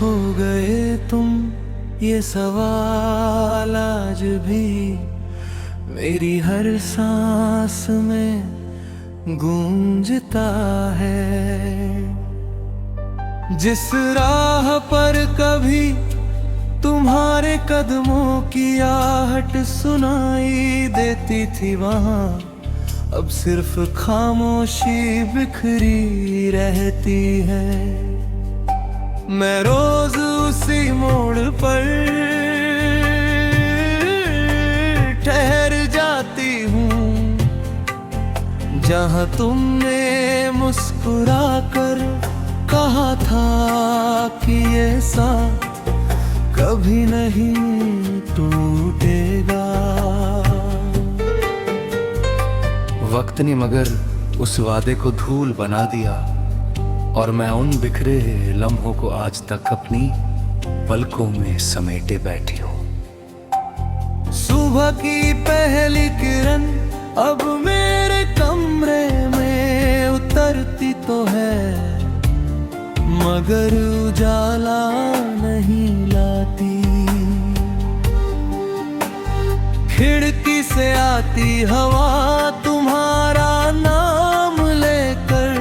खो गए तुम, ये सवाल आज भी मेरी हर सांस में गूंजता है। जिस राह पर कभी तुम्हारे कदमों की आहट सुनाई देती थी, वहां अब सिर्फ खामोशी बिखरी रहती है। मैं रोज उसी मोड़ पर ठहर जाती हूँ जहाँ तुमने मुस्कुरा कर कहा था कि ये साथ कभी नहीं टूटेगा। वक्त ने मगर उस वादे को धूल बना दिया, और मैं उन बिखरे लम्हों को आज तक अपनी पलकों में समेटे बैठी हूँ। सुबह की पहली किरण अब मेरे कमरे में उतरती तो है, मगर उजाला नहीं लाती। खिड़की से आती हवा तुम्हारा नाम लेकर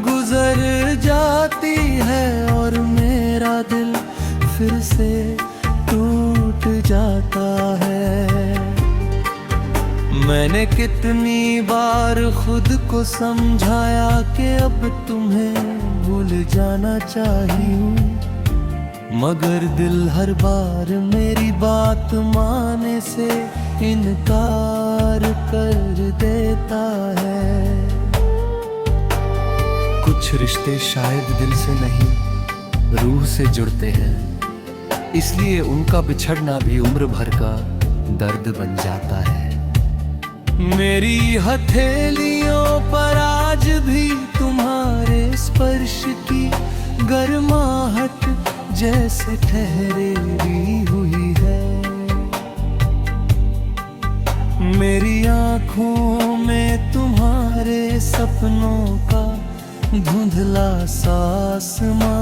गुजर जाती है, और मेरा दिल फिर से टूट जाता है। मैंने कितनी बार खुद को समझाया कि अब तुम्हें भूल जाना चाहिए, मगर दिल हर बार मेरी बात मानने से इनकार कर देता है। कुछ रिश्ते शायद दिल से नहीं रूह से जुड़ते हैं, इसलिए उनका बिछड़ना भी उम्र भर का दर्द बन जाता है। मेरी हथेलियों पर आज भी तुम्हारे स्पर्श की गर्माहट जैसे ठहरी हुई है। मेरी आँखों में तुम्हारे सपनों का धुंधला सा आसमां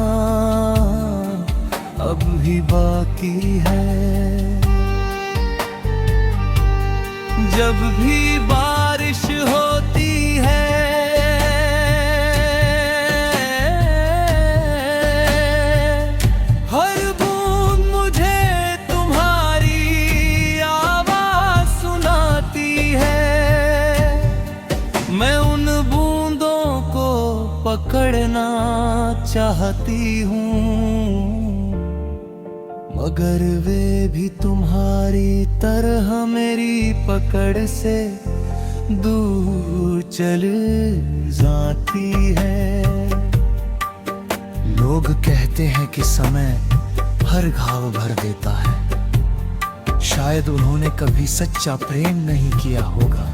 अब भी बाकी है। जब भी बारिश होती है हर बूंद मुझे तुम्हारी आवाज सुनाती है। मैं उन बूंदों को पकड़ना चाहती हूँ, मगर वे भी तुम्हारी तरह मेरी पकड़ से दूर चल जाती है। लोग कहते हैं कि समय हर घाव भर देता है, शायद उन्होंने कभी सच्चा प्रेम नहीं किया होगा।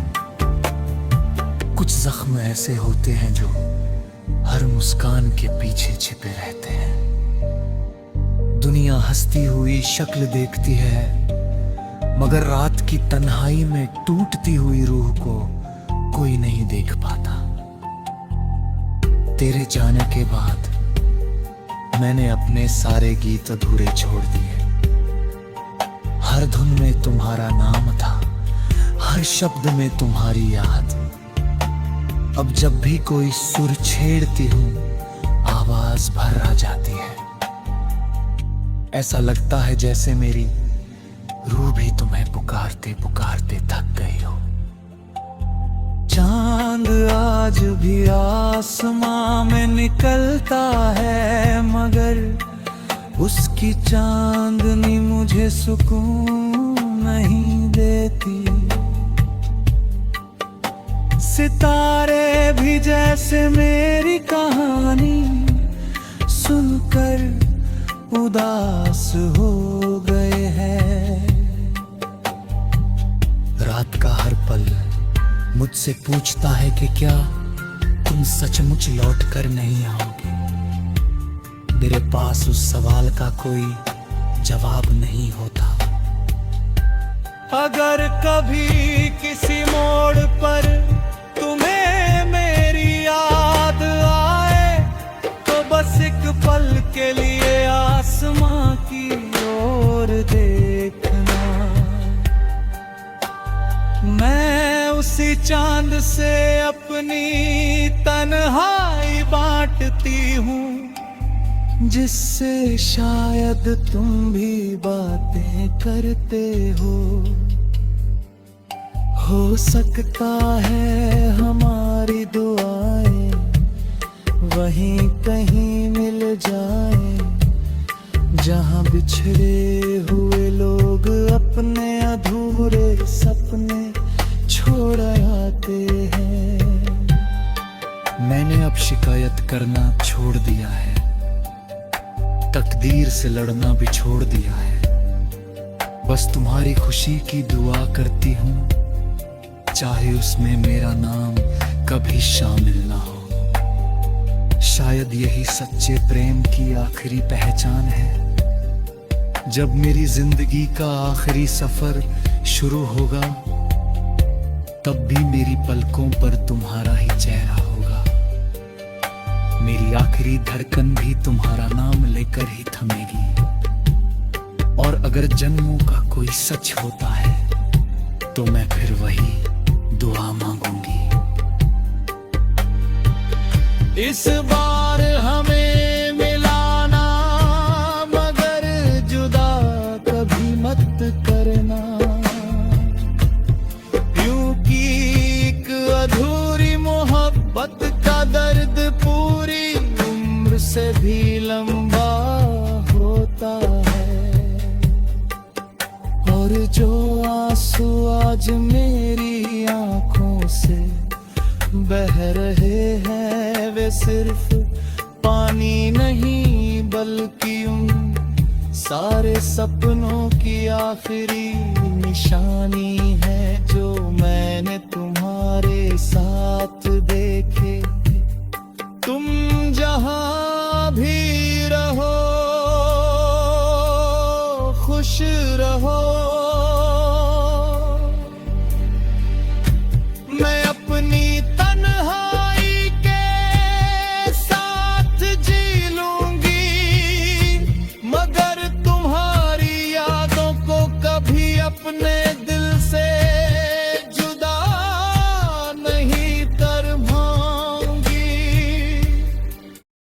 कुछ जख्म ऐसे होते हैं जो हर मुस्कान के पीछे छिपे रहते हैं। दुनिया हंसती हुई शक्ल देखती है, मगर रात की तन्हाई में टूटती हुई रूह को कोई नहीं देख पाता। तेरे जाने के बाद मैंने अपने सारे गीत अधूरे छोड़ दिए। हर धुन में तुम्हारा नाम था, हर शब्द में तुम्हारी याद। अब जब भी कोई सुर छेड़ती हूँ आवाज भर आ जाती है। ऐसा लगता है जैसे मेरी रूह भी तुम्हें पुकारते पुकारते थक गई हो। चांद आज भी आसमां में निकलता है, मगर उसकी चांदनी मुझे सुकून नहीं देती। सितारे भी जैसे मेरी कहानी सुनकर उदास हो गए हैं। रात का हर पल मुझसे पूछता है कि क्या तुम सचमुच लौट कर नहीं आओगे। मेरे पास उस सवाल का कोई जवाब नहीं होता। अगर कभी किसी मोड़ पर तुम्हें मेरी याद आए तो बस एक पल के लिए तुमसे अपनी तन्हाई बांटती हूँ, जिससे शायद तुम भी बातें करते हो सकता है हमारी दुआएं वहीं कहीं मिल जाए, जहां बिछड़े हुए लोग अपने अधूरे सपने छोड़ आते हैं। मैंने अब शिकायत करना छोड़ दिया है, तकदीर से लड़ना भी छोड़ दिया है। बस तुम्हारी खुशी की दुआ करती हूँ, चाहे उसमें मेरा नाम कभी शामिल ना हो। शायद यही सच्चे प्रेम की आखिरी पहचान है। जब मेरी जिंदगी का आखिरी सफर शुरू होगा, तब भी मेरी पलकों पर तुम्हारा ही चेहरा होगा। मेरी आखिरी धड़कन भी तुम्हारा नाम लेकर ही थमेगी। और अगर जन्मों का कोई सच होता है, तो मैं फिर वही दुआ मांगूंगी। इस बार हमें मिलाना, मगर जुदा कभी मत करना, क्योंकि एक अधूरी मोहब्बत का दर्द पूरी उम्र से भी लंबा होता है। और जो आंसू आज मेरी आंखों से बह रहे हैं, वे सिर्फ पानी नहीं बल्कि उन सारे सपनों की आखिरी निशानी है, जो मैंने तुम्हारे साथ देखे। तुम जहां भी